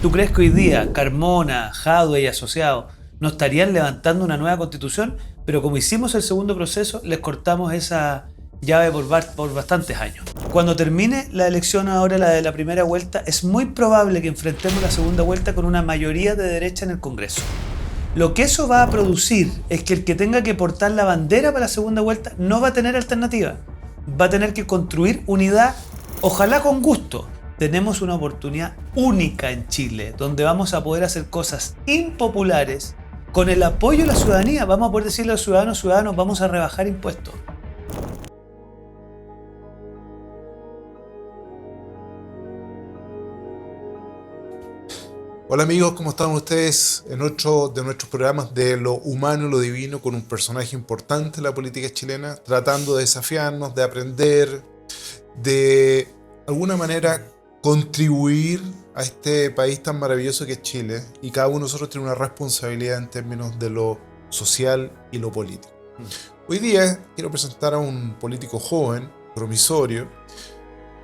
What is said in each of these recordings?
¿Tú crees que hoy día Carmona, Jadwe y asociados no estarían levantando una nueva constitución? Pero como hicimos el segundo proceso, les cortamos esa llave por bastantes años. Cuando termine la elección ahora, la de la primera vuelta, es muy probable que enfrentemos la segunda vuelta con una mayoría de derecha en el Congreso. Lo que eso va a producir es que el que tenga que portar la bandera para la segunda vuelta no va a tener alternativa. Va a tener que construir unidad, ojalá con gusto. Tenemos una oportunidad única en Chile, donde vamos a poder hacer cosas impopulares con el apoyo de la ciudadanía. Vamos a poder decirle a los ciudadanos, vamos a rebajar impuestos. Hola amigos, ¿cómo están ustedes? En otro de nuestros programas de lo humano y lo divino, con un personaje importante en la política chilena, tratando de desafiarnos, de aprender, de alguna manera contribuir a este país tan maravilloso que es Chile, y cada uno de nosotros tiene una responsabilidad en términos de lo social y lo político. Hoy día quiero presentar a un político joven, promisorio,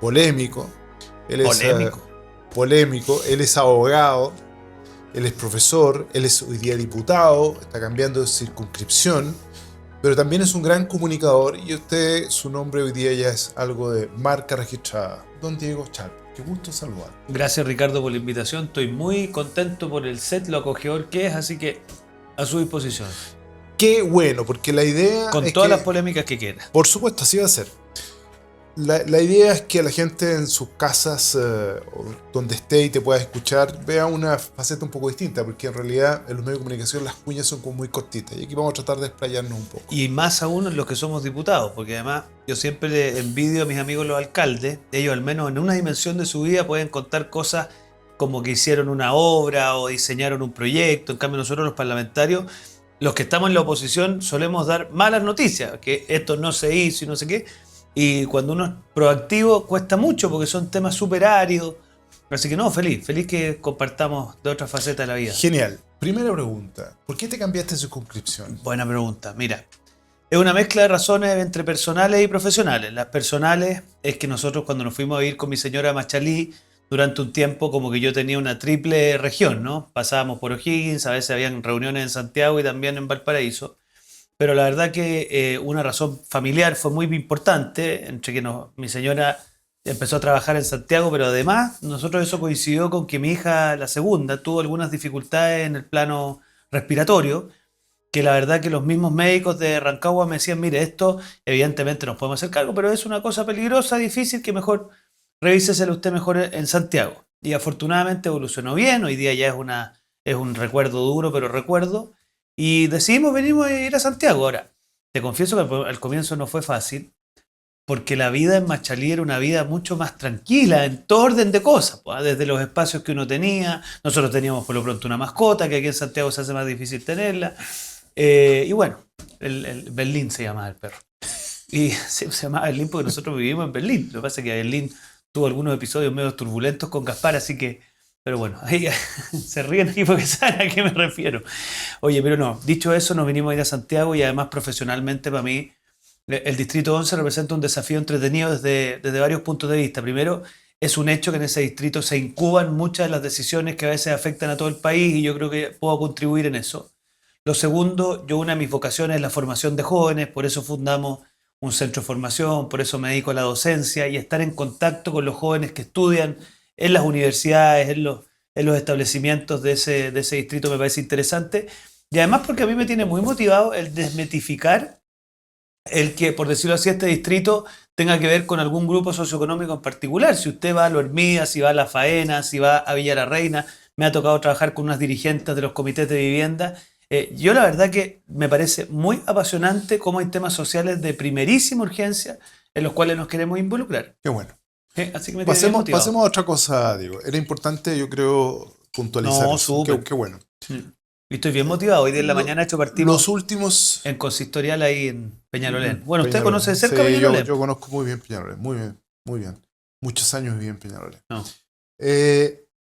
polémico. Él es polémico, él es abogado, él es profesor, él es hoy día diputado, está cambiando de circunscripción, pero también es un gran comunicador, y usted, su nombre hoy día ya es algo de marca registrada. Don Diego Chalper, qué gusto saludar. Gracias, Ricardo, por la invitación. Estoy muy contento por el set, lo acogedor que es, así que a su disposición. Qué bueno, porque la idea con es todas que, las polémicas que quiera. Por supuesto, así va a ser. La idea es que la gente en sus casas, donde esté y te pueda escuchar, vea una faceta un poco distinta, porque en realidad en los medios de comunicación las cuñas son como muy cortitas, y aquí vamos a tratar de explayarnos un poco. Y más aún en los que somos diputados, porque además yo siempre le envidio a mis amigos los alcaldes. Ellos al menos en una dimensión de su vida pueden contar cosas como que hicieron una obra o diseñaron un proyecto. En cambio nosotros los parlamentarios, los que estamos en la oposición, solemos dar malas noticias, que esto no se hizo y no sé qué. Y cuando uno es proactivo cuesta mucho porque son temas súper áridos. Así que no, feliz que compartamos de otras facetas de la vida. Genial. Primera pregunta, ¿por qué te cambiaste de circunscripción? Buena pregunta. Mira, es una mezcla de razones entre personales y profesionales. Las personales es que nosotros cuando nos fuimos a vivir con mi señora a Machalí, durante un tiempo como que yo tenía una triple región, ¿no? Pasábamos por O'Higgins, a veces habían reuniones en Santiago y también en Valparaíso. Pero la verdad que una razón familiar fue muy importante, entre que mi señora empezó a trabajar en Santiago, pero además nosotros eso coincidió con que mi hija, la segunda, tuvo algunas dificultades en el plano respiratorio, que la verdad que los mismos médicos de Rancagua me decían, mire, esto evidentemente nos podemos hacer cargo, pero es una cosa peligrosa, difícil, que mejor revíseselo usted mejor en Santiago. Y afortunadamente evolucionó bien, hoy día ya es un recuerdo duro, pero recuerdo. Y decidimos venimos a ir a Santiago. Ahora, te confieso que al comienzo no fue fácil, porque la vida en Machalí era una vida mucho más tranquila, en todo orden de cosas, pues, desde los espacios que uno tenía. Nosotros teníamos por lo pronto una mascota, que aquí en Santiago se hace más difícil tenerla. Y bueno, el Berlín se llamaba el perro. Y se llamaba Berlín porque nosotros vivimos en Berlín. Lo que pasa es que Berlín tuvo algunos episodios medio turbulentos con Gaspar, así que... Pero bueno, ahí se ríen aquí porque saben a qué me refiero. Oye, pero no, dicho eso, nos vinimos a ir a Santiago y además profesionalmente para mí el Distrito 11 representa un desafío entretenido desde varios puntos de vista. Primero, es un hecho que en ese distrito se incuban muchas de las decisiones que a veces afectan a todo el país y yo creo que puedo contribuir en eso. Lo segundo, una de mis vocaciones es la formación de jóvenes, por eso fundamos un centro de formación, por eso me dedico a la docencia y estar en contacto con los jóvenes que estudian en las universidades, en los establecimientos de ese distrito me parece interesante. Y además porque a mí me tiene muy motivado el desmitificar el que, por decirlo así, este distrito tenga que ver con algún grupo socioeconómico en particular. Si usted va a Lo Hermida, si va a La Faena, si va a Villa la Reina, me ha tocado trabajar con unas dirigentes de los comités de vivienda. Yo la verdad que me parece muy apasionante cómo hay temas sociales de primerísima urgencia en los cuales nos queremos involucrar. Qué bueno. Así que pasemos a otra cosa, Diego. Era importante, yo creo, puntualizar eso. Qué bueno. Y estoy bien motivado. Hoy día en la mañana he hecho partimos los últimos en consistorial ahí en Peñalolén. Bueno, ¿usted conoce de cerca Peñalolén? Yo conozco muy bien Peñalolén, muy bien. Muchos años viví en Peñalolén. No.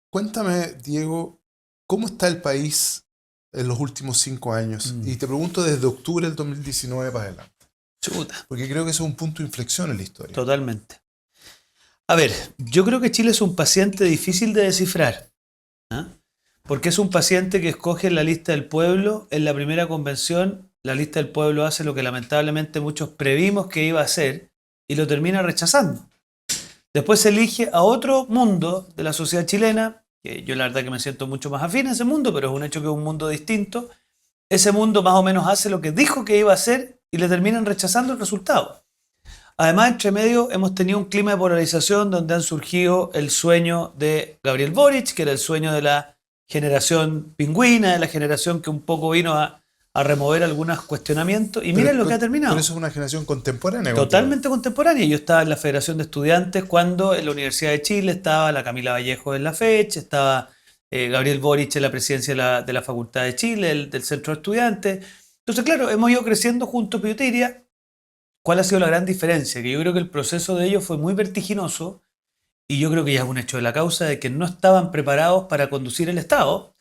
Cuéntame, Diego, ¿cómo está el país en los últimos 5 años? Y te pregunto desde octubre del 2019 para adelante. Chuta. Porque creo que eso es un punto de inflexión en la historia. Totalmente. A ver, yo creo que Chile es un paciente difícil de descifrar. ¿Ah? Porque es un paciente que escoge en la lista del pueblo, en la primera convención, la lista del pueblo hace lo que lamentablemente muchos previmos que iba a hacer y lo termina rechazando. Después se elige a otro mundo de la sociedad chilena, que yo la verdad que me siento mucho más afín a ese mundo, pero es un hecho que es un mundo distinto. Ese mundo más o menos hace lo que dijo que iba a hacer y le terminan rechazando el resultado. Además, entre medio hemos tenido un clima de polarización donde han surgido el sueño de Gabriel Boric, que era el sueño de la generación pingüina, de la generación que un poco vino a remover algunos cuestionamientos. Y miren lo que ha terminado. Pero eso es una generación contemporánea. Totalmente contemporánea. Yo estaba en la Federación de Estudiantes cuando en la Universidad de Chile estaba la Camila Vallejo en la FECH, estaba Gabriel Boric en la presidencia de la Facultad de Chile, del Centro de Estudiantes. Entonces, claro, hemos ido creciendo juntos, pero yo te diría, ¿cuál ha sido la gran diferencia? Que yo creo que el proceso de ellos fue muy vertiginoso y yo creo que ya es un hecho de la causa de que no estaban preparados para conducir el Estado.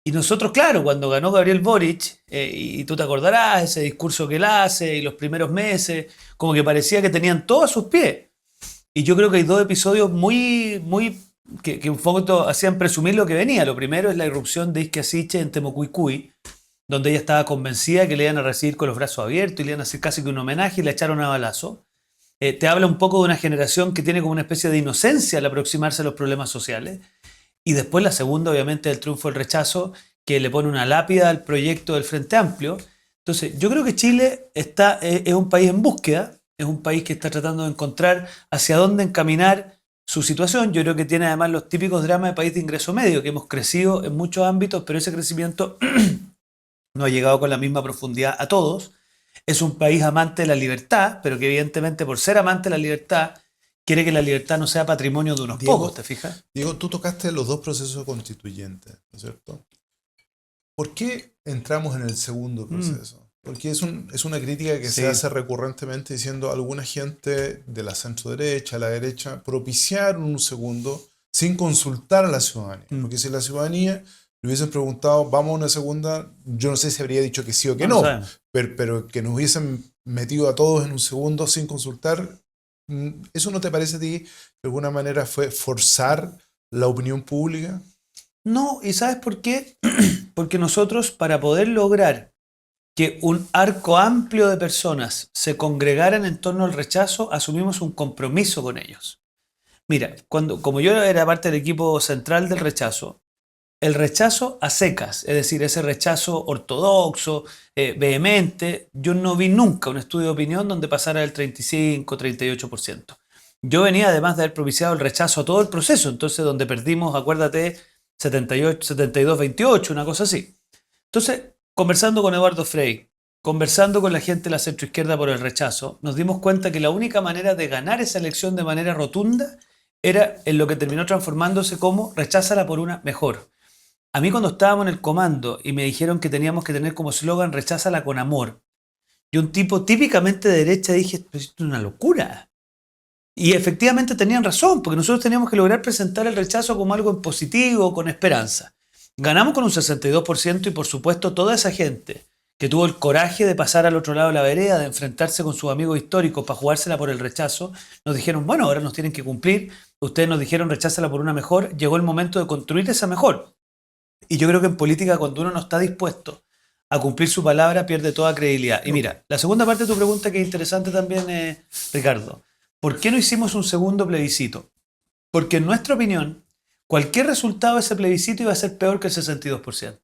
Y nosotros, claro, cuando ganó Gabriel Boric, y tú te acordarás, ese discurso que él hace y los primeros meses, como que parecía que tenían todo a sus pies. Y yo creo que hay dos episodios que un poco hacían presumir lo que venía. Lo primero es la irrupción de Isquia Siche en Temucuicui, donde ella estaba convencida que le iban a recibir con los brazos abiertos y le iban a hacer casi que un homenaje y la echaron a balazo. Te habla un poco de una generación que tiene como una especie de inocencia al aproximarse a los problemas sociales. Y después la segunda, obviamente, el triunfo del rechazo, que le pone una lápida al proyecto del Frente Amplio. Entonces, yo creo que Chile es un país en búsqueda, es un país que está tratando de encontrar hacia dónde encaminar su situación. Yo creo que tiene además los típicos dramas de país de ingreso medio, que hemos crecido en muchos ámbitos, pero ese crecimiento no ha llegado con la misma profundidad a todos. Es un país amante de la libertad, pero que evidentemente por ser amante de la libertad, quiere que la libertad no sea patrimonio de unos pocos, ¿te fijas? Diego, tú tocaste los dos procesos constituyentes, ¿no es cierto? ¿Por qué entramos en el segundo proceso? Porque es una crítica que se hace recurrentemente diciendo alguna gente de la centro derecha, la derecha, propiciaron un segundo sin consultar a la ciudadanía. Porque si la ciudadanía le hubiesen preguntado, vamos a una segunda, yo no sé si habría dicho que sí o que no, pero que nos hubiesen metido a todos en un segundo sin consultar, ¿eso no te parece a ti de alguna manera fue forzar la opinión pública? No, ¿y sabes por qué? Porque nosotros, para poder lograr que un arco amplio de personas se congregaran en torno al rechazo, asumimos un compromiso con ellos. Mira, como yo era parte del equipo central del rechazo, el rechazo a secas, es decir, ese rechazo ortodoxo, vehemente, yo no vi nunca un estudio de opinión donde pasara del 35, 38%. Yo venía además de haber propiciado el rechazo a todo el proceso, entonces donde perdimos, acuérdate, 78, 72, 28, una cosa así. Entonces, conversando con Eduardo Frei, conversando con la gente de la centroizquierda por el rechazo, nos dimos cuenta que la única manera de ganar esa elección de manera rotunda era en lo que terminó transformándose como recházala por una mejor. A mí cuando estábamos en el comando y me dijeron que teníamos que tener como eslogan recházala con amor, y un tipo típicamente de derecha dije, esto es una locura. Y efectivamente tenían razón, porque nosotros teníamos que lograr presentar el rechazo como algo en positivo, con esperanza. Ganamos con un 62% y por supuesto toda esa gente que tuvo el coraje de pasar al otro lado de la vereda, de enfrentarse con sus amigos históricos para jugársela por el rechazo, nos dijeron, bueno, ahora nos tienen que cumplir, ustedes nos dijeron recházala por una mejor, llegó el momento de construir esa mejor. Y yo creo que en política cuando uno no está dispuesto a cumplir su palabra pierde toda credibilidad. Y mira, la segunda parte de tu pregunta que es interesante también, Ricardo. ¿Por qué no hicimos un segundo plebiscito? Porque en nuestra opinión, cualquier resultado de ese plebiscito iba a ser peor que el 62%.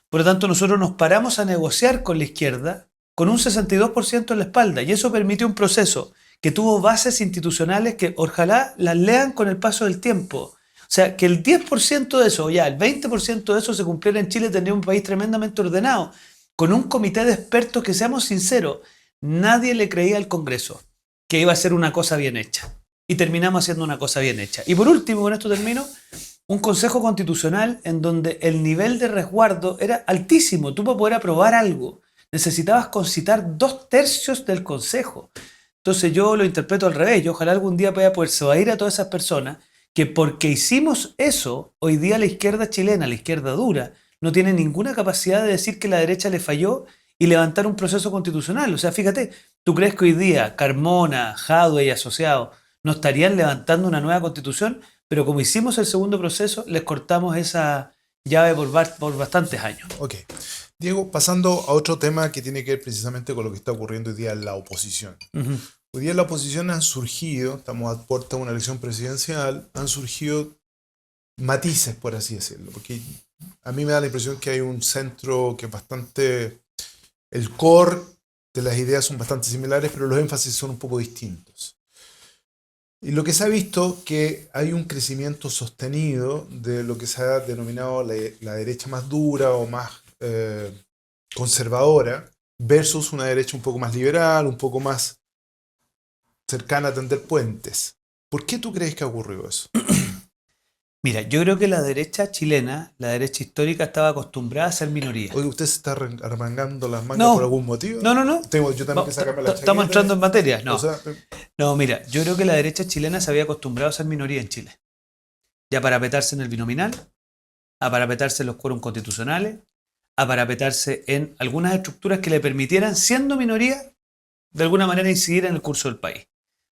Por lo tanto, nosotros nos paramos a negociar con la izquierda con un 62% en la espalda y eso permitió un proceso que tuvo bases institucionales que ojalá las lean con el paso del tiempo. O sea, que el 10% de eso, o ya el 20% de eso se cumpliera en Chile, tendría un país tremendamente ordenado, con un comité de expertos que, seamos sinceros, nadie le creía al Congreso que iba a ser una cosa bien hecha. Y terminamos haciendo una cosa bien hecha. Y por último, con esto termino, un Consejo Constitucional en donde el nivel de resguardo era altísimo. Tú para poder aprobar algo necesitabas concitar 2/3 del Consejo. Entonces yo lo interpreto al revés. Yo ojalá algún día pueda poder persuadir a todas esas personas que porque hicimos eso, hoy día la izquierda chilena, la izquierda dura, no tiene ninguna capacidad de decir que la derecha le falló y levantar un proceso constitucional. O sea, fíjate, ¿tú crees que hoy día Carmona, Jadwe y asociados no estarían levantando una nueva constitución? Pero como hicimos el segundo proceso, les cortamos esa llave por bastantes años. Ok. Diego, pasando a otro tema que tiene que ver precisamente con lo que está ocurriendo hoy día en la oposición. Ujú. Hoy día en la oposición han surgido, estamos a puerta de una elección presidencial, han surgido matices, por así decirlo, porque a mí me da la impresión que hay un centro que es bastante... El core de las ideas son bastante similares, pero los énfasis son un poco distintos. Y lo que se ha visto que hay un crecimiento sostenido de lo que se ha denominado la derecha más dura o más conservadora versus una derecha un poco más liberal, un poco más cercana a tender puentes. ¿Por qué tú crees que ha ocurrido eso? Mira, yo creo que la derecha chilena, la derecha histórica, estaba acostumbrada a ser minoría. Oye, ¿usted se está arremangando las mangas No, por algún motivo? no. Yo tengo que sacarme la chaqueta. Estamos entrando en materia. No, O sea, no, mira, yo creo que la derecha chilena se había acostumbrado a ser minoría en Chile. Ya para parapetarse en el binominal, a parapetarse en los quórums constitucionales, a parapetarse en algunas estructuras que le permitieran, siendo minoría, de alguna manera incidir en el curso del país.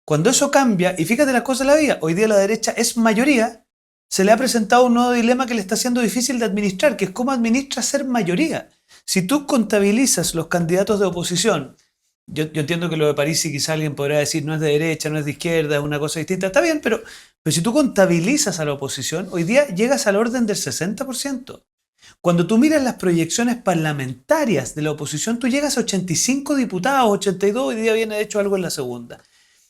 Cuando eso cambia, y fíjate las cosas de la vida, hoy día la derecha es mayoría, se le ha presentado un nuevo dilema que le está siendo difícil de administrar, que es cómo administra ser mayoría. Si tú contabilizas los candidatos de oposición, yo entiendo que lo de París, y quizá alguien podrá decir no es de derecha, no es de izquierda, es una cosa distinta, está bien, pero si tú contabilizas a la oposición, hoy día llegas al orden del 60%. Cuando tú miras las proyecciones parlamentarias de la oposición, tú llegas a 85 diputados, 82, hoy día viene de hecho algo en la segunda.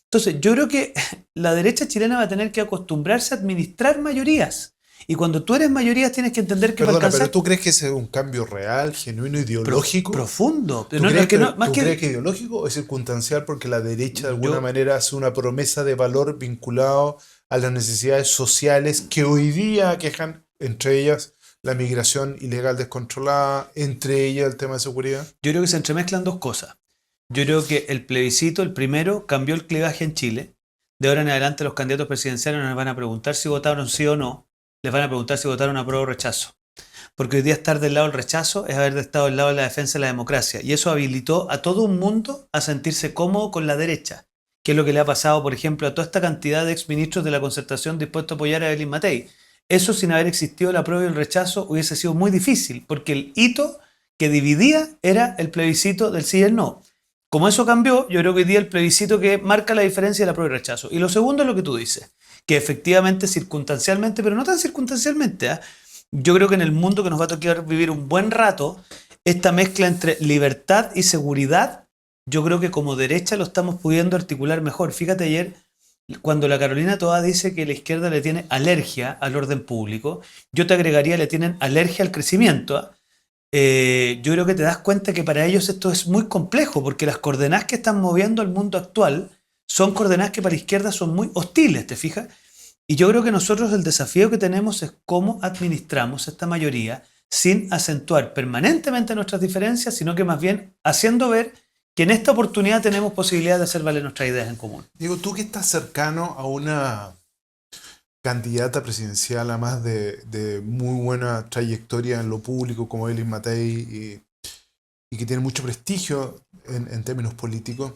Entonces, yo creo que la derecha chilena va a tener que acostumbrarse a administrar mayorías. Y cuando tú eres mayoría tienes que entender que perdona, para alcanzar... pero ¿tú crees que ese es un cambio real, genuino, ideológico? Profundo. ¿Tú crees que es ideológico o es circunstancial porque la derecha de alguna manera hace una promesa de valor vinculado a las necesidades sociales que hoy día aquejan, entre ellas la migración ilegal descontrolada, entre ellas el tema de seguridad? Yo creo que se entremezclan dos cosas. Yo creo que el plebiscito, el primero, cambió el clivaje en Chile. De ahora en adelante los candidatos presidenciales no les van a preguntar si votaron sí o no, les van a preguntar si votaron apruebo o rechazo. Porque hoy día estar del lado del rechazo es haber estado del lado de la defensa de la democracia. Y eso habilitó a todo un mundo a sentirse cómodo con la derecha, que es lo que le ha pasado, por ejemplo, a toda esta cantidad de exministros de la Concertación dispuestos a apoyar a Evelyn Matei. Eso, sin haber existido el apruebo y el rechazo, hubiese sido muy difícil, porque el hito que dividía era el plebiscito del sí y el no. Como eso cambió, yo creo que hoy día el plebiscito que marca la diferencia del apruebo y el rechazo. Y lo segundo es lo que tú dices, que efectivamente, circunstancialmente, pero no tan circunstancialmente, ¿eh? Yo creo que en el mundo que nos va a tocar vivir un buen rato, esta mezcla entre libertad y seguridad, yo creo que como derecha lo estamos pudiendo articular mejor. Fíjate ayer, cuando la Carolina Toá dice que la izquierda le tiene alergia al orden público, yo te agregaría le tienen alergia al crecimiento. Yo creo que te das cuenta que para ellos esto es muy complejo, porque las coordenadas que están moviendo el mundo actual son coordenadas que para la izquierda son muy hostiles, ¿te fijas? Y yo creo que nosotros el desafío que tenemos es cómo administramos esta mayoría sin acentuar permanentemente nuestras diferencias, sino que más bien haciendo ver que en esta oportunidad tenemos posibilidad de hacer valer nuestras ideas en común. Diego, tú que estás cercano a una candidata presidencial, además de muy buena trayectoria en lo público como Evelyn Matei y que tiene mucho prestigio en términos políticos,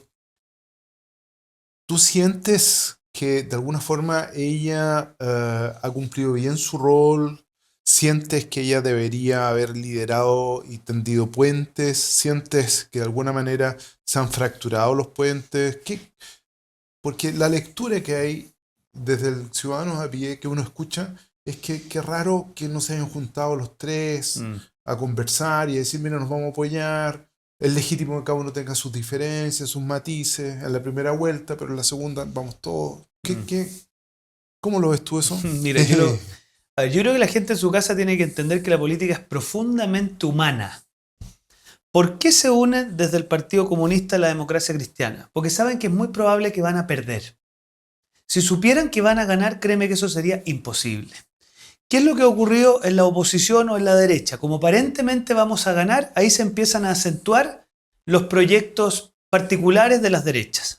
¿tú sientes que de alguna forma ella ha cumplido bien su rol? ¿Sientes que ella debería haber liderado y tendido puentes? ¿Sientes que de alguna manera se han fracturado los puentes? Porque la lectura que hay desde el ciudadano a pie que uno escucha es que qué raro que no se hayan juntado los tres a conversar y decir, mira, nos vamos a apoyar. Es legítimo que cada uno tenga sus diferencias, sus matices en la primera vuelta, pero en la segunda vamos todos. ¿Cómo lo ves tú eso? Mira, yo creo que la gente en su casa tiene que entender que la política es profundamente humana. ¿Por qué se unen desde el Partido Comunista a la Democracia Cristiana? Porque saben que es muy probable que van a perder. Si supieran que van a ganar, créeme que eso sería imposible. ¿Qué es lo que ha ocurrido en la oposición o en la derecha? Como aparentemente vamos a ganar, ahí se empiezan a acentuar los proyectos particulares de las derechas.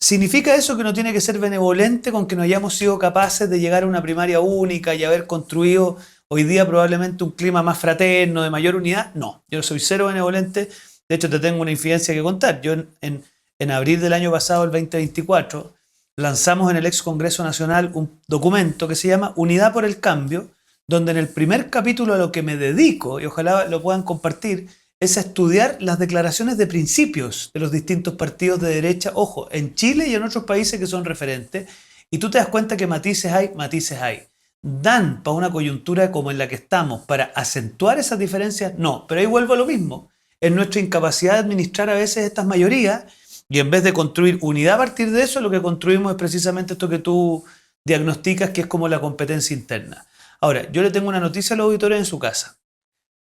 ¿Significa eso que uno tiene que ser benevolente con que no hayamos sido capaces de llegar a una primaria única y haber construido hoy día probablemente un clima más fraterno, de mayor unidad? No, yo soy cero benevolente. De hecho, te tengo una infidencia que contar. Yo en abril del año pasado, el 2024, lanzamos en el ex Congreso Nacional un documento que se llama Unidad por el Cambio, donde en el primer capítulo a lo que me dedico, y ojalá lo puedan compartir, es a estudiar las declaraciones de principios de los distintos partidos de derecha, ojo, en Chile y en otros países que son referentes, y tú te das cuenta que matices hay, matices hay. ¿Dan para una coyuntura como en la que estamos para acentuar esas diferencias? No, pero ahí vuelvo a lo mismo. Es nuestra incapacidad de administrar a veces estas mayorías y en vez de construir unidad a partir de eso, lo que construimos es precisamente esto que tú diagnosticas, que es como la competencia interna. Ahora, yo le tengo una noticia a los auditores en su casa.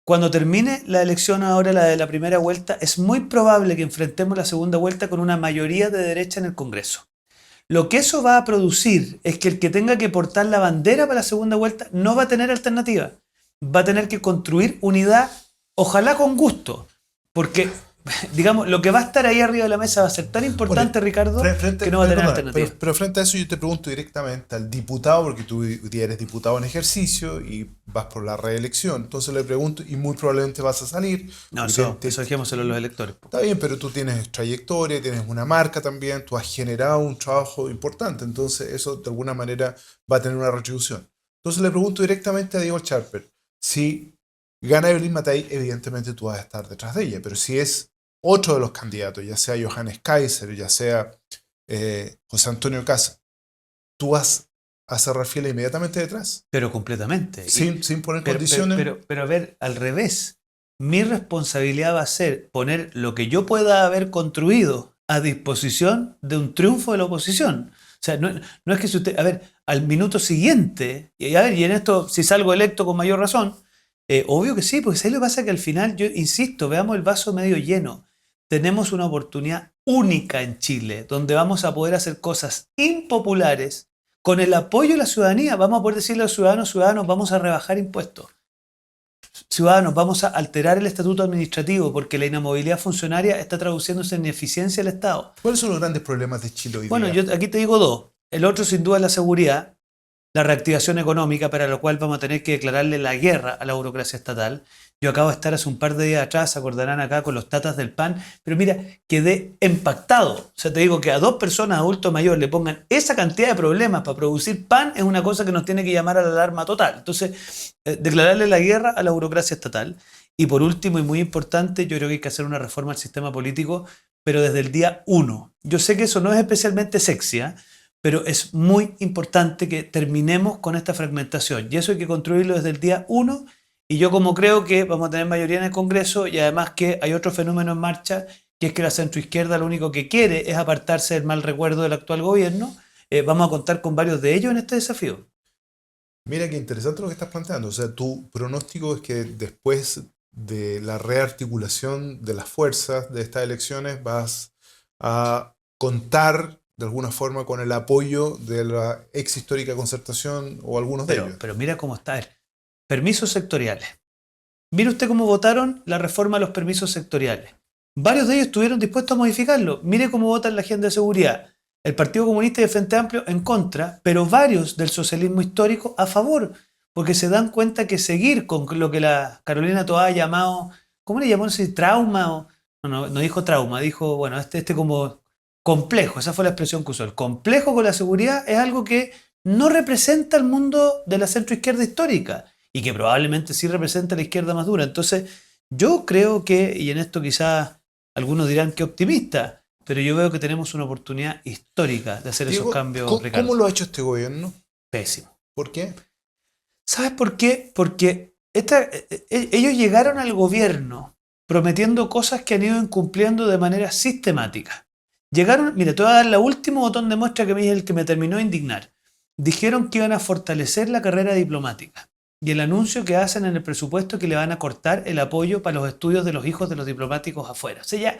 Cuando termine la elección ahora, la de la primera vuelta, es muy probable que enfrentemos la segunda vuelta con una mayoría de derecha en el Congreso. Lo que eso va a producir es que el que tenga que portar la bandera para la segunda vuelta no va a tener alternativa. Va a tener que construir unidad, ojalá con gusto, porque, digamos, lo que va a estar ahí arriba de la mesa va a ser tan importante, Ricardo, que no va a tener alternativa. Pero frente a eso yo te pregunto directamente al diputado, porque tú eres diputado en ejercicio y vas por la reelección. Entonces le pregunto, y muy probablemente vas a salir. No, eso dejémoselo a los electores. Está bien, pero tú tienes trayectoria, tienes una marca también, tú has generado un trabajo importante, entonces eso de alguna manera va a tener una retribución. Entonces le pregunto directamente a Diego Scharper, si gana Evelyn Matei, evidentemente tú vas a estar detrás de ella, pero si es otro de los candidatos, ya sea Johannes Kaiser, ya sea José Antonio Kast, tú vas a cerrar fila inmediatamente detrás. Pero completamente. Sin poner condiciones. Pero a ver, al revés. Mi responsabilidad va a ser poner lo que yo pueda haber construido a disposición de un triunfo de la oposición. O sea, no es que si usted, a ver, al minuto siguiente, y a ver, y en esto, si salgo electo con mayor razón, obvio que sí, porque ahí lo que pasa es que al final, yo insisto, veamos el vaso medio lleno. Tenemos una oportunidad única en Chile, donde vamos a poder hacer cosas impopulares con el apoyo de la ciudadanía. Vamos a poder decirle a los ciudadanos, vamos a rebajar impuestos. Ciudadanos, vamos a alterar el estatuto administrativo porque la inamovilidad funcionaria está traduciéndose en ineficiencia del Estado. ¿Cuáles son los grandes problemas de Chile hoy día? Bueno, yo aquí te digo dos. El otro sin duda es la seguridad, la reactivación económica, para lo cual vamos a tener que declararle la guerra a la burocracia estatal. Yo acabo de estar hace un par de días atrás, se acordarán acá con los tatas del pan, pero mira, quedé impactado. O sea, te digo que a 2 personas adultos mayores le pongan esa cantidad de problemas para producir pan es una cosa que nos tiene que llamar a la alarma total. Entonces, declararle la guerra a la burocracia estatal. Y por último, y muy importante, yo creo que hay que hacer una reforma al sistema político, pero desde el día 1. Yo sé que eso no es especialmente sexy, ¿eh? Pero es muy importante que terminemos con esta fragmentación. Y eso hay que construirlo desde el día 1. Y yo como creo que vamos a tener mayoría en el Congreso y además que hay otro fenómeno en marcha, que es que la centroizquierda lo único que quiere es apartarse del mal recuerdo del actual gobierno, vamos a contar con varios de ellos en este desafío. Mira qué interesante lo que estás planteando. O sea, tu pronóstico es que después de la rearticulación de las fuerzas de estas elecciones vas a contar de alguna forma con el apoyo de la ex histórica Concertación o algunos de ellos. Pero mira cómo está. Permisos sectoriales. Mire usted cómo votaron la reforma de los permisos sectoriales. Varios de ellos estuvieron dispuestos a modificarlo. Mire cómo votan la agenda de seguridad. El Partido Comunista y el Frente Amplio en contra, pero varios del socialismo histórico a favor, porque se dan cuenta que seguir con lo que la Carolina Toá ha llamado, ¿cómo le llamó? No sé, trauma, no dijo trauma, dijo, bueno, este como complejo, esa fue la expresión que usó. El complejo con la seguridad es algo que no representa el mundo de la centroizquierda histórica y que probablemente sí representa la izquierda más dura. Entonces, yo creo que, y en esto quizás algunos dirán que optimista, pero yo veo que tenemos una oportunidad histórica de hacer esos cambios. ¿Cómo lo ha hecho este gobierno? Pésimo. ¿Por qué? ¿Sabes por qué? Porque ellos llegaron al gobierno prometiendo cosas que han ido incumpliendo de manera sistemática. Llegaron, mira, te voy a dar el último botón de muestra que me es el que me terminó de indignar. Dijeron que iban a fortalecer la carrera diplomática. Y el anuncio que hacen en el presupuesto que le van a cortar el apoyo para los estudios de los hijos de los diplomáticos afuera. O sea, ya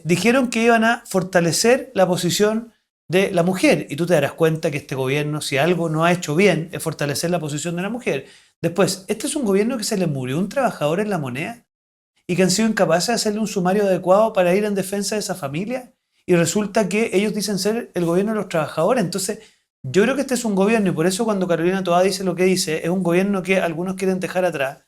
dijeron que iban a fortalecer la posición de la mujer. Y tú te darás cuenta que este gobierno, si algo no ha hecho bien, es fortalecer la posición de la mujer. Después, este es un gobierno que se le murió un trabajador en La Moneda y que han sido incapaces de hacerle un sumario adecuado para ir en defensa de esa familia. Y resulta que ellos dicen ser el gobierno de los trabajadores. Entonces, yo creo que este es un gobierno, y por eso cuando Carolina Toá dice lo que dice, es un gobierno que algunos quieren dejar atrás,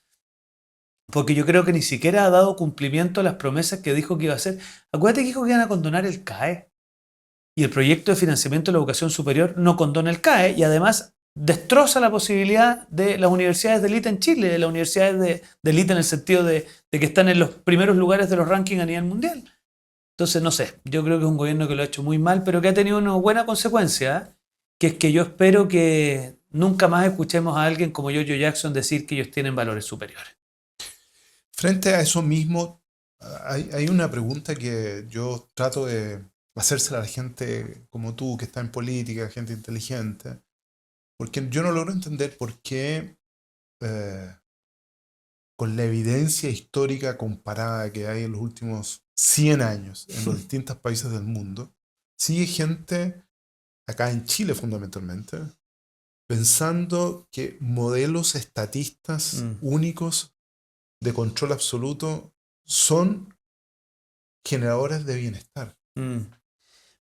porque yo creo que ni siquiera ha dado cumplimiento a las promesas que dijo que iba a hacer. Acuérdate que dijo que iban a condonar el CAE, y el proyecto de financiamiento de la educación superior no condona el CAE, y además destroza la posibilidad de las universidades de élite en Chile, de las universidades de élite en el sentido de que están en los primeros lugares de los rankings a nivel mundial. Entonces, no sé, yo creo que es un gobierno que lo ha hecho muy mal, pero que ha tenido una buena consecuencia, ¿eh? Que es que yo espero que nunca más escuchemos a alguien como Jojo Jackson decir que ellos tienen valores superiores. Frente a eso mismo, hay una pregunta que yo trato de hacérsela a la gente como tú, que está en política, gente inteligente, porque yo no logro entender por qué, eh, con la evidencia histórica comparada que hay en los últimos 100 años en los distintos países del mundo, sigue gente, acá en Chile fundamentalmente, pensando que modelos estatistas Mm, únicos de control absoluto son generadores de bienestar. mm.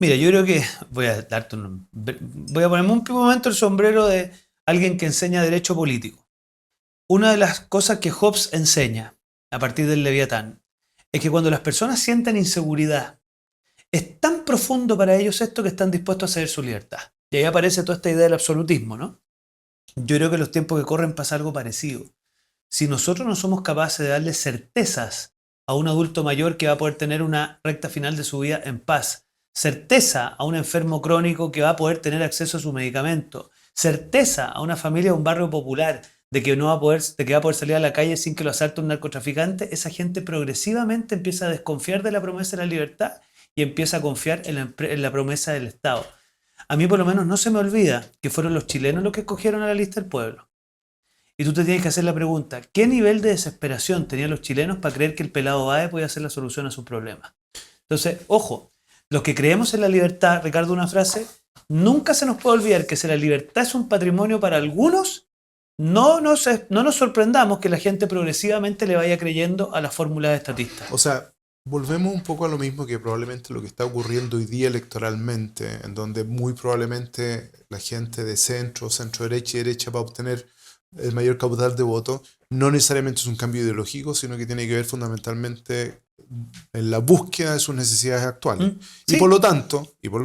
Mira, yo creo que voy a ponerme un momento el sombrero de alguien que enseña derecho político. Una de las cosas que Hobbes enseña a partir del Leviatán es que cuando las personas sienten inseguridad, es tan profundo para ellos esto que están dispuestos a ceder su libertad. Y ahí aparece toda esta idea del absolutismo, ¿no? Yo creo que en los tiempos que corren pasa algo parecido. Si nosotros no somos capaces de darle certezas a un adulto mayor que va a poder tener una recta final de su vida en paz, certeza a un enfermo crónico que va a poder tener acceso a su medicamento, certeza a una familia de un barrio popular de que, no va a poder, de que va a poder salir a la calle sin que lo asalte un narcotraficante, esa gente progresivamente empieza a desconfiar de la promesa de la libertad y empieza a confiar en la promesa del Estado. A mí por lo menos no se me olvida que fueron los chilenos los que escogieron a la lista del pueblo. Y tú te tienes que hacer la pregunta, ¿qué nivel de desesperación tenían los chilenos para creer que el pelado Báez podía ser la solución a sus problemas? Entonces, ojo, los que creemos en la libertad, Ricardo, una frase, nunca se nos puede olvidar que si la libertad es un patrimonio para algunos, no nos sorprendamos que la gente progresivamente le vaya creyendo a las fórmulas estatistas. O sea, volvemos un poco a lo mismo que probablemente lo que está ocurriendo hoy día electoralmente, en donde muy probablemente la gente de centro, centro derecha y derecha va a obtener el mayor caudal de votos, no necesariamente es un cambio ideológico, sino que tiene que ver fundamentalmente en la búsqueda de sus necesidades actuales. ¿Mm? Y Sí, por lo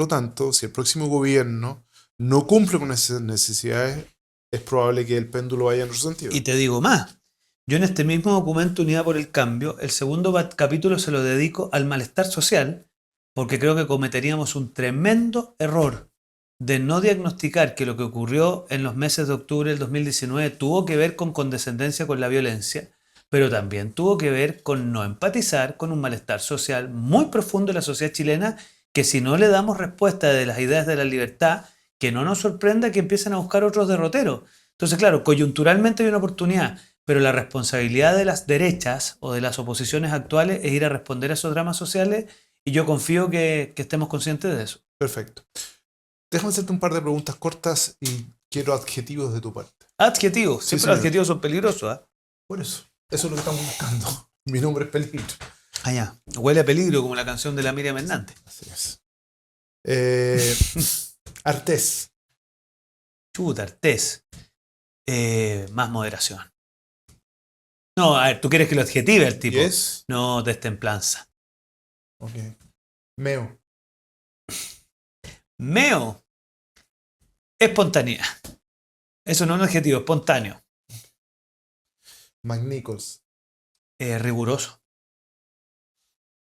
tanto, si el próximo gobierno no cumple con esas necesidades, es probable que el péndulo vaya en otro sentido. y te digo más. Yo en este mismo documento Unidad por el Cambio, el segundo capítulo se lo dedico al malestar social, porque creo que cometeríamos un tremendo error de no diagnosticar que lo que ocurrió en los meses de octubre del 2019 tuvo que ver con condescendencia con la violencia, pero también tuvo que ver con no empatizar con un malestar social muy profundo en la sociedad chilena, que si no le damos respuesta de las ideas de la libertad, que no nos sorprenda que empiecen a buscar otros derroteros. Entonces, claro, coyunturalmente hay una oportunidad, pero la responsabilidad de las derechas o de las oposiciones actuales es ir a responder a esos dramas sociales y yo confío que estemos conscientes de eso. Perfecto. Déjame hacerte un par de preguntas cortas y quiero adjetivos de tu parte. Adjetivos, Sí, siempre los señor. adjetivos son peligrosos, ¿eh? Por eso es lo que estamos buscando. Mi nombre es Peligro. Ah, ya. Huele a peligro como la canción de la Miriam Hernández. Así es. Eh, Artés. Chuta, Artés. Más moderación. No, a ver, tú quieres que lo adjetive el tipo. Yes. No, destemplanza. Ok. Meo. Meo. Espontaneidad. Eso no es un adjetivo, espontáneo. McNichols. Riguroso.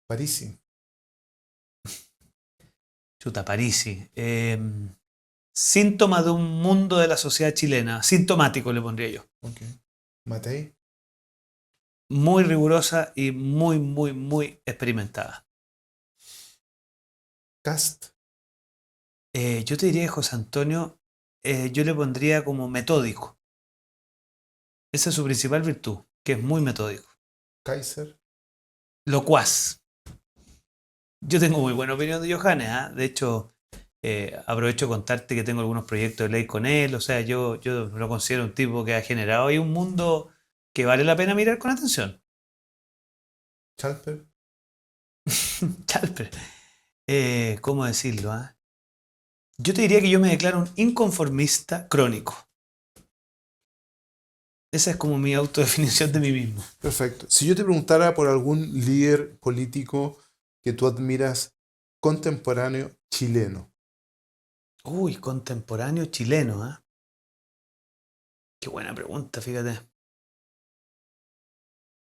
Parisi. Chuta, Parisi. Síntoma de un mundo de la sociedad chilena. Sintomático le pondría yo. Ok. Matei. Muy rigurosa y muy, muy, muy experimentada. Cast. Yo te diría que José Antonio, yo le pondría como metódico. Esa es su principal virtud, que es muy metódico. Kaiser. Locuaz. Yo tengo muy buena opinión de Johannes, ¿ah? De hecho, aprovecho de contarte que tengo algunos proyectos de ley con él. O sea, yo lo considero un tipo que ha generado ahí un mundo que vale la pena mirar con atención. Chalper. Chalper. ¿Cómo decirlo? ¿Ah? Yo te diría que yo me declaro un inconformista crónico. Esa es como mi autodefinición de mí mismo. Perfecto. Si yo te preguntara por algún líder político que tú admiras contemporáneo chileno. Uy, contemporáneo chileno, ¿ah? Qué buena pregunta, fíjate.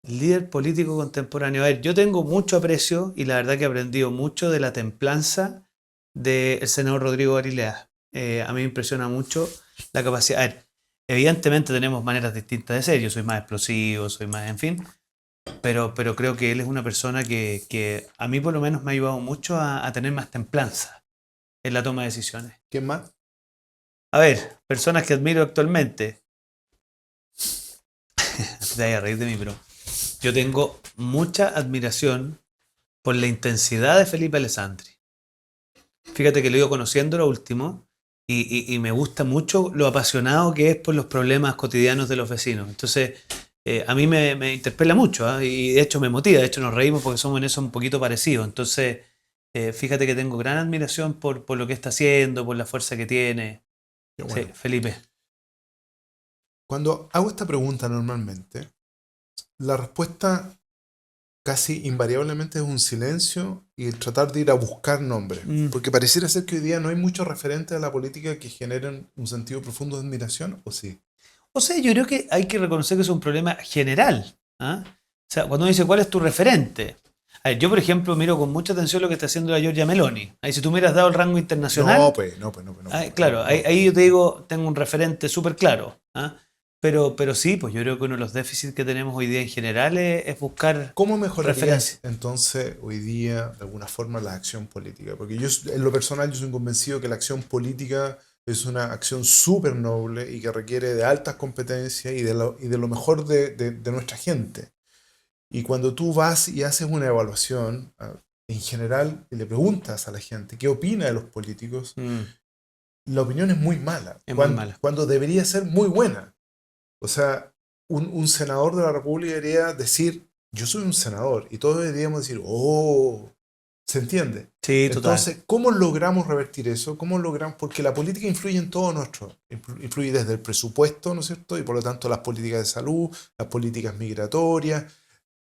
Líder político contemporáneo. A ver, yo tengo mucho aprecio y la verdad que he aprendido mucho de la templanza del senador Rodrigo Arilea. A mí me impresiona mucho la capacidad. A ver, evidentemente tenemos maneras distintas de ser. Yo soy más explosivo, soy más, en fin. Pero creo que él es una persona que a mí por lo menos me ha ayudado mucho a tener más templanza en la toma de decisiones. ¿Quién más? A ver, personas que admiro actualmente. Te vayas a reír de mí, pero yo tengo mucha admiración por la intensidad de Felipe Alessandri. Fíjate que lo he ido conociendo lo último y me gusta mucho lo apasionado que es por los problemas cotidianos de los vecinos. Entonces, a mí me interpela mucho, ¿ah? Y de hecho me motiva, de hecho nos reímos porque somos en eso un poquito parecidos. Entonces, fíjate que tengo gran admiración por lo que está haciendo, por la fuerza que tiene. Qué Sí, bueno. Felipe. Cuando hago esta pregunta normalmente, la respuesta casi invariablemente es un silencio y el tratar de ir a buscar nombres. Mm. Porque pareciera ser que hoy día no hay muchos referentes a la política que generen un sentido profundo de admiración, ¿o sí? O sea, yo creo que hay que reconocer que es un problema general. ¿Ah? O sea, cuando uno dice cuál es tu referente. A ver, yo, por ejemplo, miro con mucha atención lo que está haciendo la Giorgia Meloni. Ahí, si tú miras dado el rango internacional, No, pues, no, pues, no, pues, no, pues, claro, no, ahí yo te digo, tengo un referente súper claro. ¿Ah? Pero sí, pues yo creo que uno de los déficits que tenemos hoy día en general es buscar ¿Cómo mejorarías referencias. entonces hoy día, de alguna forma, la acción política? Porque yo, en lo personal, yo soy convencido que la acción política es una acción súper noble y que requiere de altas competencias y de lo mejor de nuestra gente. Y cuando tú vas y haces una evaluación, en general, y le preguntas a la gente qué opina de los políticos, Mm, la opinión es muy mala, es muy mala. cuando debería ser muy buena. O sea, un senador de la República debería decir, yo soy un senador, y todos deberíamos decir, oh, ¿se entiende? Sí, total. Entonces, ¿cómo logramos revertir eso? ¿Cómo logramos? Porque la política influye en todo nuestro, influye desde el presupuesto, ¿no es cierto? Y por lo tanto las políticas de salud, las políticas migratorias,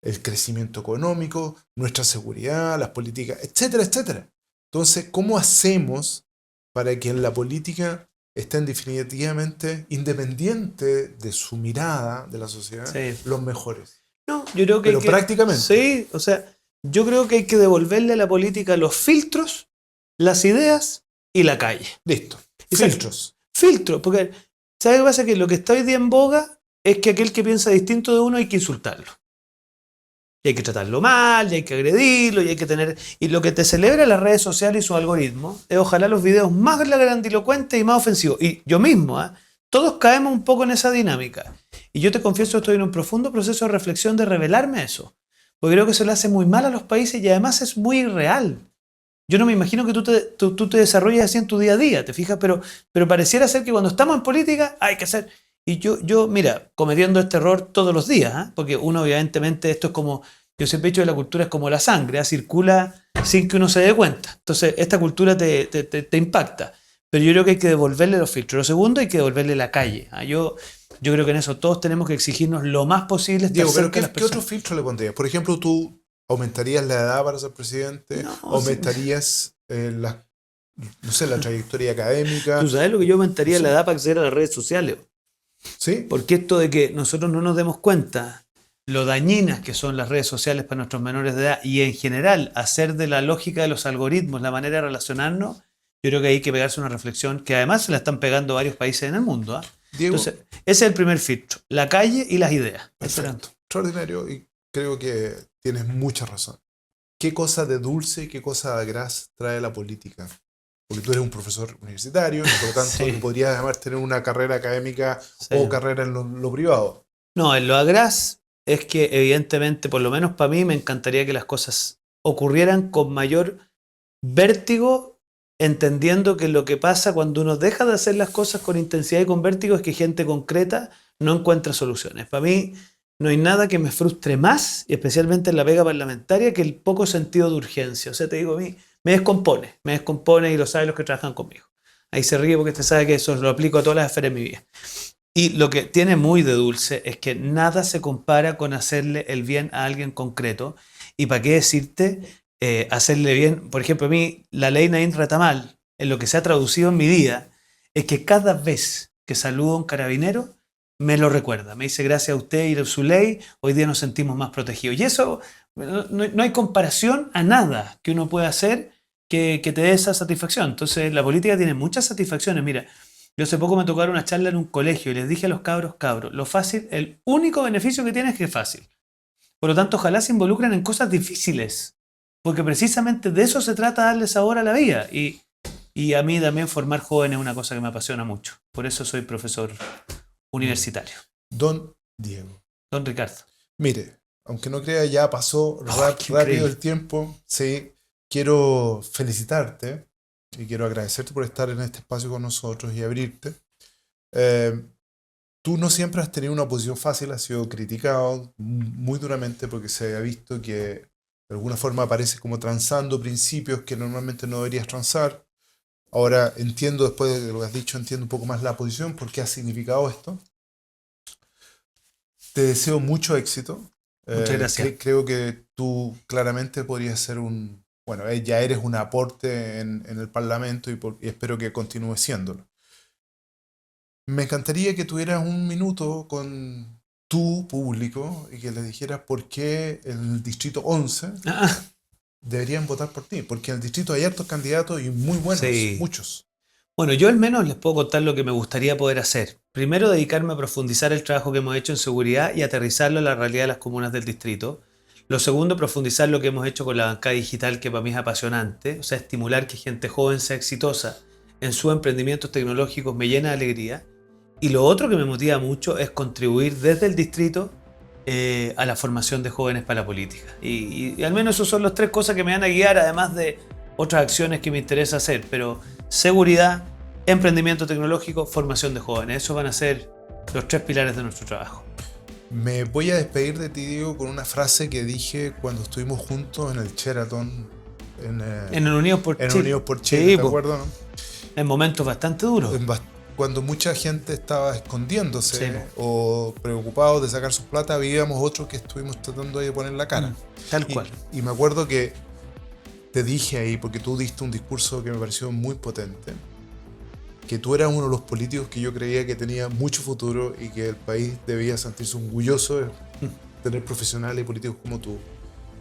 el crecimiento económico, nuestra seguridad, las políticas, etcétera, etcétera. Entonces, ¿cómo hacemos para que en la política estén definitivamente, independiente de su mirada de la sociedad, Sí. los mejores? No, yo creo que hay Pero que. prácticamente, Sí, o sea, yo creo que hay que devolverle a la política los filtros, las ideas y la calle. listo. Exacto. Filtros. Filtros, porque ¿sabes qué pasa? Que lo que está hoy día en boga es que aquel que piensa distinto de uno hay que insultarlo. Y hay que tratarlo mal, y hay que agredirlo, y hay que tener. Y lo que te celebra las redes sociales y sus algoritmos es ojalá los videos más grandilocuentes y más ofensivos. Y yo mismo, ¿eh? Todos caemos un poco en esa dinámica. Y yo te confieso, estoy en un profundo proceso de reflexión de revelarme a eso. Porque creo que eso le hace muy mal a los países y además es muy irreal. Yo no me imagino que tú te desarrolles así en tu día a día, ¿te fijas? Pero pareciera ser que cuando estamos en política hay que hacer. Y yo mira, cometiendo este error todos los días, ¿eh? Porque uno, evidentemente, esto es como. Yo siempre he dicho que la cultura es como la sangre, ¿eh? Circula sin que uno se dé cuenta. Entonces, esta cultura te impacta. Pero yo creo que hay que devolverle los filtros. Lo segundo, hay que devolverle la calle. ¿Ah? Yo creo que en eso todos tenemos que exigirnos lo más posible estar Diego, pero cerca de las ¿qué otro personas. filtro le pondrías? Por ejemplo, tú aumentarías la edad para ser presidente, No, aumentarías no sé, la trayectoria académica, tú sabes lo que yo no aumentaría la sé, edad para acceder a las redes sociales. ¿sí? Porque esto de que nosotros no nos demos cuenta lo dañinas que son las redes sociales para nuestros menores de edad y en general hacer de la lógica de los algoritmos la manera de relacionarnos, yo creo que hay que pegarse una reflexión que además se la están pegando varios países en el mundo. ¿Eh? Diego, Entonces, ese es el primer filtro, la calle y las ideas. perfecto, extraordinario y creo que tienes mucha razón. ¿Qué cosa de dulce y qué cosa de gras trae la política? Porque tú eres un profesor universitario y por lo tanto Sí, podrías además tener una carrera académica sí. o carrera en lo privado. No, en lo agraz es que evidentemente, por lo menos para mí, me encantaría que las cosas ocurrieran con mayor vértigo, entendiendo que lo que pasa cuando uno deja de hacer las cosas con intensidad y con vértigo es que gente concreta no encuentra soluciones. Para mí no hay nada que me frustre más, y especialmente en la pega parlamentaria, que el poco sentido de urgencia. O sea, te digo, a mí me descompone y lo saben los que trabajan conmigo. Ahí se ríe porque usted sabe que eso lo aplico a todas las esferas de mi vida. Y lo que tiene muy de dulce es que nada se compara con hacerle el bien a alguien concreto. Y para qué decirte, hacerle bien, por ejemplo, a mí, la ley Naín Retamal, en lo que se ha traducido en mi vida, es que cada vez que saludo a un carabinero, me lo recuerda. Me dice, gracias a usted y a su ley, hoy día nos sentimos más protegidos. Y eso, no hay comparación a nada que uno pueda hacer que te dé esa satisfacción. Entonces, la política tiene muchas satisfacciones. Mira, yo hace poco me tocó dar una charla en un colegio y les dije a los cabros, lo fácil, el único beneficio que tiene es que es fácil. Por lo tanto, ojalá se involucren en cosas difíciles, porque precisamente de eso se trata, darle sabor a la vida. Y a mí también formar jóvenes es una cosa que me apasiona mucho. Por eso soy profesor universitario. Don Diego. Don Ricardo. Mire, aunque no crea, ya pasó qué rápido increíble. el tiempo. Sí, quiero felicitarte y quiero agradecerte por estar en este espacio con nosotros y abrirte. Tú no siempre has tenido una posición fácil, has sido criticado muy duramente porque se ha visto que de alguna forma apareces como transando principios que normalmente no deberías transar. Ahora entiendo, después de lo que has dicho, entiendo un poco más la posición, por qué ha significado esto. Te deseo mucho éxito. Muchas gracias. Creo que tú claramente podrías ser bueno, ya eres un aporte en el Parlamento y espero que continúes siéndolo. Me encantaría que tuvieras un minuto con tu público y que les dijeras por qué en el Distrito 11 deberían votar por ti, porque en el distrito hay hartos candidatos y muy buenos, Sí. muchos. Bueno, yo al menos les puedo contar lo que me gustaría poder hacer. Primero, dedicarme a profundizar el trabajo que hemos hecho en seguridad y aterrizarlo a la realidad de las comunas del distrito. Lo segundo, profundizar lo que hemos hecho con la bancada digital, que para mí es apasionante. O sea, estimular que gente joven sea exitosa en sus emprendimientos tecnológicos me llena de alegría. Y lo otro que me motiva mucho es contribuir desde el distrito a la formación de jóvenes para la política. Y al menos esas son las tres cosas que me van a guiar, además de otras acciones que me interesa hacer. Pero seguridad, emprendimiento tecnológico, formación de jóvenes. Esos van a ser los tres pilares de nuestro trabajo. Me voy a despedir de ti, Diego, con una frase que dije cuando estuvimos juntos en el Sheraton En el Unidos por en Chile. Unidos por Chile, Sí, ¿te acuerdas, no? en momentos bastante duros. Cuando mucha gente estaba escondiéndose Sí, o preocupados de sacar sus plata, habíamos otros que estuvimos tratando de poner la cara. Tal cual. Y me acuerdo que te dije ahí, porque tú diste un discurso que me pareció muy potente, que tú eras uno de los políticos que yo creía que tenía mucho futuro y que el país debía sentirse orgulloso de tener profesionales y políticos como tú.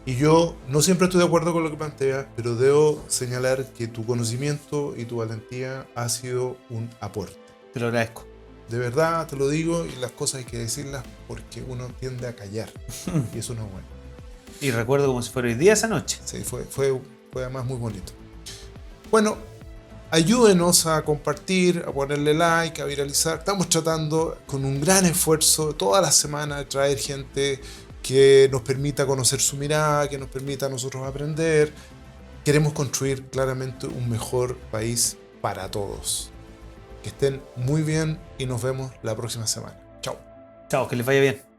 Y yo no siempre estoy de acuerdo con lo que planteas, pero debo señalar que tu conocimiento y tu valentía ha sido un aporte. Te lo agradezco. De verdad, te lo digo, y las cosas hay que decirlas porque uno tiende a callar. Y eso no es bueno. Y recuerdo como si fuera hoy día esa noche. Sí, fue además muy bonito. Bueno, ayúdenos a compartir, a ponerle like, a viralizar. Estamos tratando con un gran esfuerzo toda la semana de traer gente que nos permita conocer su mirada, que nos permita a nosotros aprender. Queremos construir claramente un mejor país para todos. Que estén muy bien y nos vemos la próxima semana. Chao. Chao, que les vaya bien.